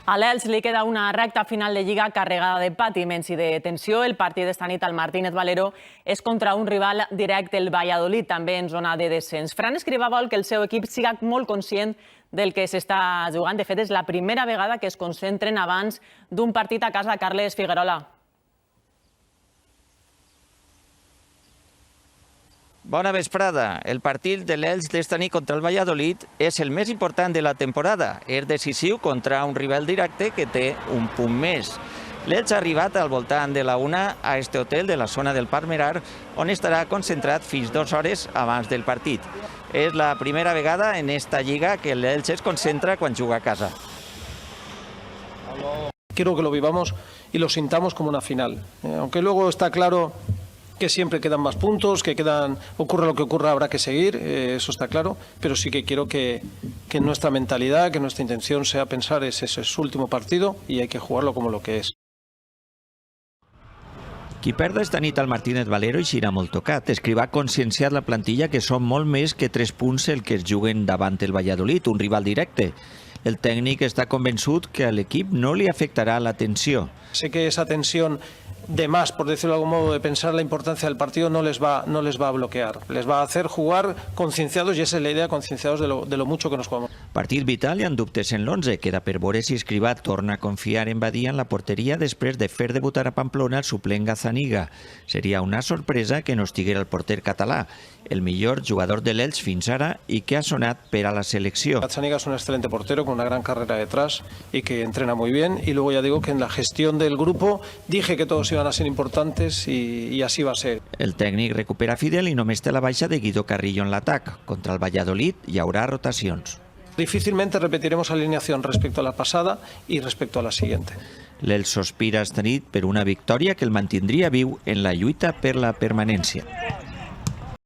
A l'Elx li queda una recta final de Lliga carregada de patiments i de tensió. El partit d'esta nit al Martínez Valero és contra un rival directe, el Valladolid, també en zona de descens. Fran Escribà vol que el seu equip siga molt conscient del que s'està jugant. De fet, és la primera vegada que es concentren abans d'un partit a casa. Carles Figuerola. Bona vesprada. El partit de l'Elx d'esta nit contra el Valladolid és el més important de la temporada. És decisiu contra un rival directe que té un punt més. L'Elx ha arribat al voltant de la 1 a este hotel de la zona del Parc Merar, on estarà concentrat fins 2 hores abans del partit. És la primera vegada en esta lliga que l'Elx es concentra quan juga a casa. Quiero que lo vivamos y lo sintamos como una final. Aunque luego está claro que siempre quedan más puntos, ocurra lo que ocurra, habrá que seguir, eso está claro, pero sí que quiero que nuestra mentalidad, que nuestra intención sea pensar ese es su último partido y hay que jugarlo como lo que es. Qui perda esta nit al Martínez Valero eixirà molt tocat. Escribà ha conscienciat la plantilla que són molt més que 3 punts el que es juguen davant el Valladolid, un rival directe. El tècnic està convençut que a l'equip no li afectarà la tensió. Sé que esa tensión de más, por decirlo de algún modo, de pensar la importancia del partido no les va a bloquear. Les va a hacer jugar concienciados, y esa es la idea, concienciados de lo mucho que nos jugamos. Partit vital i amb dubtes en l'11. Queda per veure si Escribà torna a confiar en Badia en la porteria després de fer debutar a Pamplona el suplent Gazzaniga. Seria una sorpresa que no estiguera el porter català, el millor jugador de l'Elx fins ara i que ha sonat per a la selecció. Gazzaniga es un excelente portero con una gran carrera detrás y que entrena muy bien. Y luego ya digo que en la gestión del grupo dije que todos iban a ser importantes y así va a ser. El tècnic recupera Fidel i només té la baixa de Guido Carrillo en l'atac. Contra el Valladolid hi haurà rotacions. Difícilmente repetiremos alineación respecto a la pasada y respecto a la siguiente. L'Elx sospira esta nit per una victòria que el mantindria viu en la lluita per la permanència.